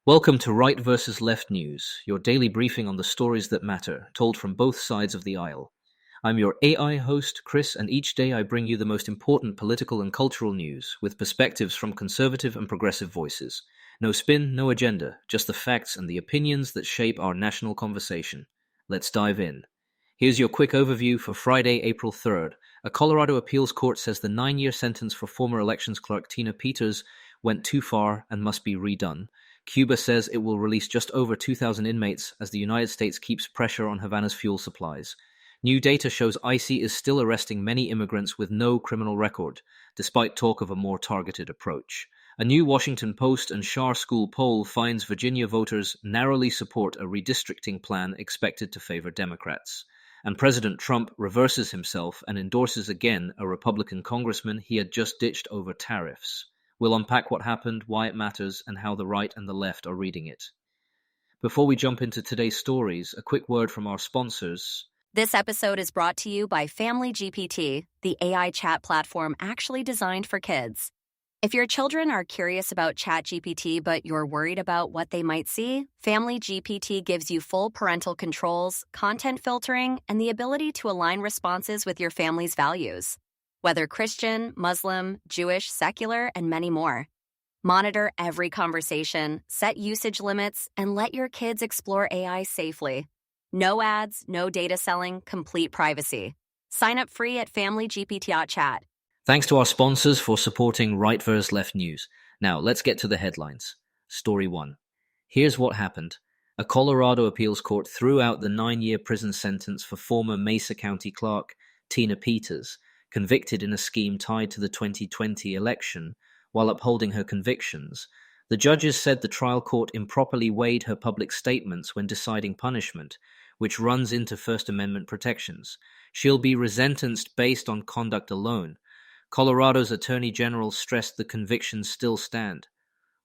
Welcome to Right versus Left News, your daily briefing on the stories that matter, told from both sides of the aisle. I'm your AI host, Chris, and each day I bring you the most important political and cultural news, with perspectives from conservative and progressive voices. No spin, no agenda, just the facts and the opinions that shape our national conversation. Let's dive in. Here's your quick overview for Friday, April 3rd. A Colorado appeals court says the 9-year sentence for former elections clerk Tina Peters went too far and must be redone. Cuba says it will release just over 2,000 inmates as the United States keeps pressure on Havana's fuel supplies. New data shows ICE is still arresting many immigrants with no criminal record, despite talk of a more targeted approach. A new Washington Post and Schar School poll finds Virginia voters narrowly support a redistricting plan expected to favor Democrats. And President Trump reverses himself and endorses again a Republican congressman he had just ditched over tariffs. We'll unpack what happened, why it matters, and how the right and the left are reading it. Before we jump into today's stories, a quick word from our sponsors. This episode is brought to you by Family GPT, the AI chat platform actually designed for kids. If your children are curious about ChatGPT but you're worried about what they might see, Family GPT gives you full parental controls, content filtering, and the ability to align responses with your family's values. Whether Christian, Muslim, Jewish, secular, and many more. Monitor every conversation, set usage limits, and let your kids explore AI safely. No ads, no data selling, complete privacy. Sign up free at FamilyGPT.chat. Thanks to our sponsors for supporting Right vs. Left News. Now, let's get to the headlines. Story 1. Here's what happened. A Colorado appeals court threw out the 9-year prison sentence for former Mesa County clerk Tina Peters, convicted in a scheme tied to the 2020 election, while upholding her convictions. The judges said the trial court improperly weighed her public statements when deciding punishment, which runs into First Amendment protections. She'll be resentenced based on conduct alone. Colorado's Attorney General stressed the convictions still stand.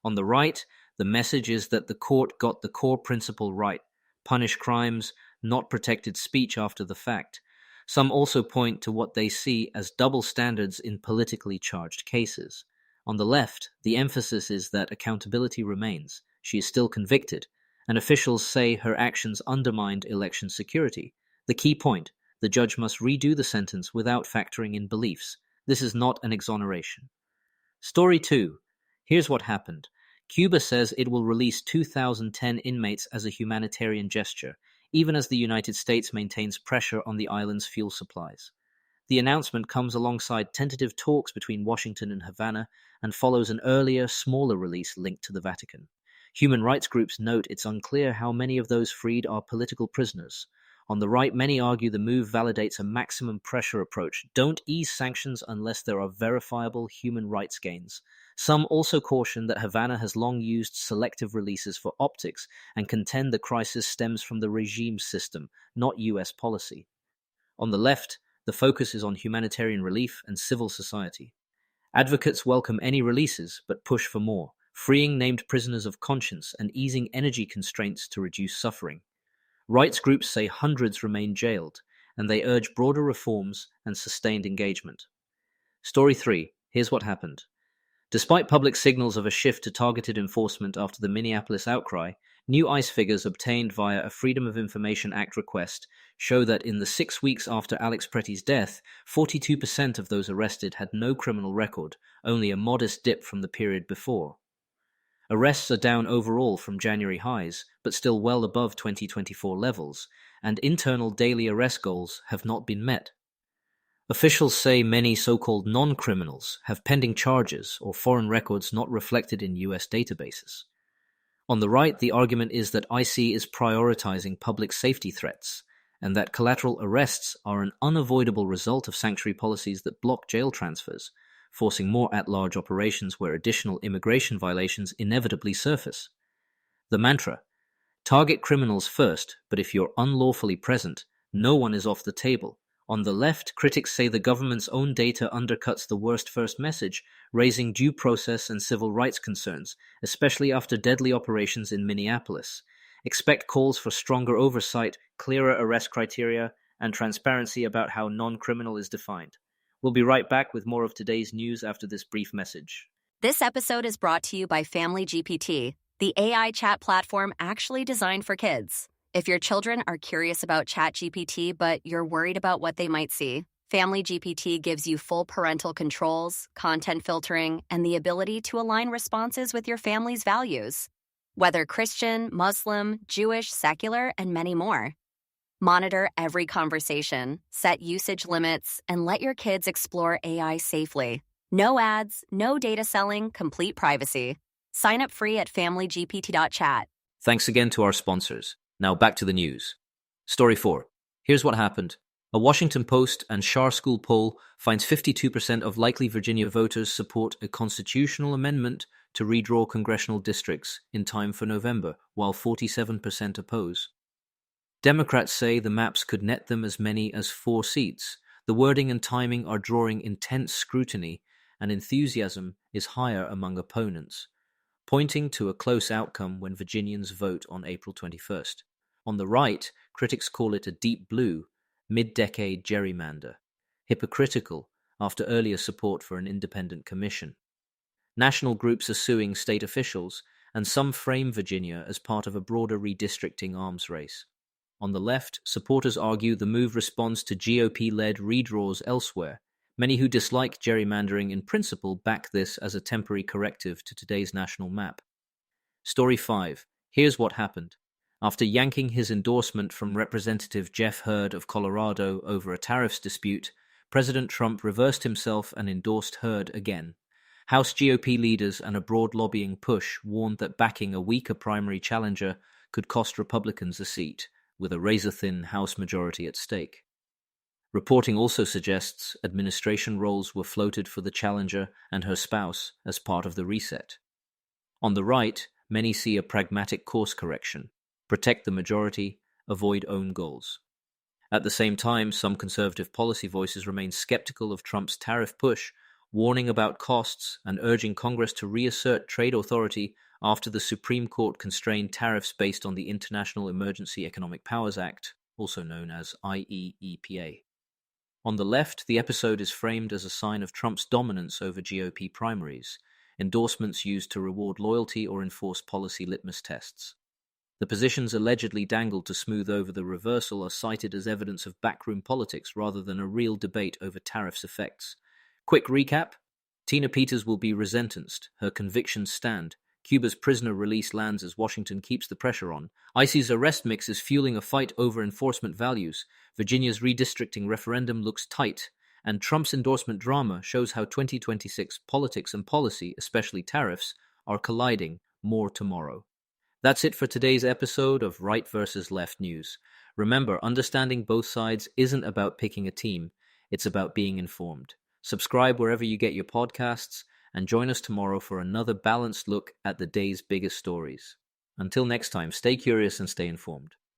On the right, the message is that the court got the core principle right: punish crimes, not protected speech after the fact. Some also point to what they see as double standards in politically charged cases. On the left, the emphasis is that accountability remains. She is still convicted, and officials say her actions undermined election security. The key point: the judge must redo the sentence without factoring in beliefs. This is not an exoneration. Story 2. Here's what happened. Cuba says it will release 2,010 inmates as a humanitarian gesture, even as the United States maintains pressure on the island's fuel supplies. The announcement comes alongside tentative talks between Washington and Havana and follows an earlier, smaller release linked to the Vatican. Human rights groups note it's unclear how many of those freed are political prisoners. On the right, many argue the move validates a maximum pressure approach. Don't ease sanctions unless there are verifiable human rights gains. Some also caution that Havana has long used selective releases for optics and contend the crisis stems from the regime system, not U.S. policy. On the left, the focus is on humanitarian relief and civil society. Advocates welcome any releases, but push for more, freeing named prisoners of conscience and easing energy constraints to reduce suffering. Rights groups say hundreds remain jailed, and they urge broader reforms and sustained engagement. Story 3. Here's what happened. Despite public signals of a shift to targeted enforcement after the Minneapolis outcry, new ICE figures obtained via a Freedom of Information Act request show that in the 6 weeks after Alex Pretty's death, 42% of those arrested had no criminal record, only a modest dip from the period before. Arrests are down overall from January highs, but still well above 2024 levels, and internal daily arrest goals have not been met. Officials say many so-called non-criminals have pending charges or foreign records not reflected in U.S. databases. On the right, the argument is that ICE is prioritizing public safety threats, and that collateral arrests are an unavoidable result of sanctuary policies that block jail transfers, forcing more at-large operations where additional immigration violations inevitably surface. The mantra: target criminals first, but if you're unlawfully present, no one is off the table. On the left, critics say the government's own data undercuts the worst first message, raising due process and civil rights concerns, especially after deadly operations in Minneapolis. Expect calls for stronger oversight, clearer arrest criteria, and transparency about how non-criminal is defined. We'll be right back with more of today's news after this brief message. This episode is brought to you by Family GPT, the AI chat platform actually designed for kids. If your children are curious about ChatGPT but you're worried about what they might see, Family GPT gives you full parental controls, content filtering, and the ability to align responses with your family's values. Whether Christian, Muslim, Jewish, secular, and many more. Monitor every conversation, set usage limits, and let your kids explore AI safely. No ads, no data selling, complete privacy. Sign up free at familygpt.chat. Thanks again to our sponsors. Now back to the news. Story 4. Here's what happened. A Washington Post and Schar School poll finds 52% of likely Virginia voters support a constitutional amendment to redraw congressional districts in time for November, while 47% oppose. Democrats say the maps could net them as many as 4 seats. The wording and timing are drawing intense scrutiny, and enthusiasm is higher among opponents, pointing to a close outcome when Virginians vote on April 21st. On the right, critics call it a deep blue, mid-decade gerrymander, hypocritical after earlier support for an independent commission. National groups are suing state officials, and some frame Virginia as part of a broader redistricting arms race. On the left, supporters argue the move responds to GOP-led redraws elsewhere. Many who dislike gerrymandering in principle back this as a temporary corrective to today's national map. Story 5. Here's what happened. After yanking his endorsement from Representative Jeff Hurd of Colorado over a tariffs dispute, President Trump reversed himself and endorsed Hurd again. House GOP leaders and a broad lobbying push warned that backing a weaker primary challenger could cost Republicans a seat, with a razor-thin House majority at stake. Reporting also suggests administration roles were floated for the challenger and her spouse as part of the reset. On the right, many see a pragmatic course correction. Protect the majority, avoid own goals. At the same time, some conservative policy voices remain skeptical of Trump's tariff push, warning about costs and urging Congress to reassert trade authority after the Supreme Court constrained tariffs based on the International Emergency Economic Powers Act, also known as IEEPA. On the left, the episode is framed as a sign of Trump's dominance over GOP primaries, endorsements used to reward loyalty or enforce policy litmus tests. The positions allegedly dangled to smooth over the reversal are cited as evidence of backroom politics rather than a real debate over tariffs' effects. Quick recap. Tina Peters will be resentenced. Her convictions stand. Cuba's prisoner release lands as Washington keeps the pressure on. ICE's arrest mix is fueling a fight over enforcement values. Virginia's redistricting referendum looks tight. And Trump's endorsement drama shows how 2026 politics and policy, especially tariffs, are colliding. More tomorrow. That's it for today's episode of Right versus Left News. Remember, understanding both sides isn't about picking a team, it's about being informed. Subscribe wherever you get your podcasts, and join us tomorrow for another balanced look at the day's biggest stories. Until next time, stay curious and stay informed.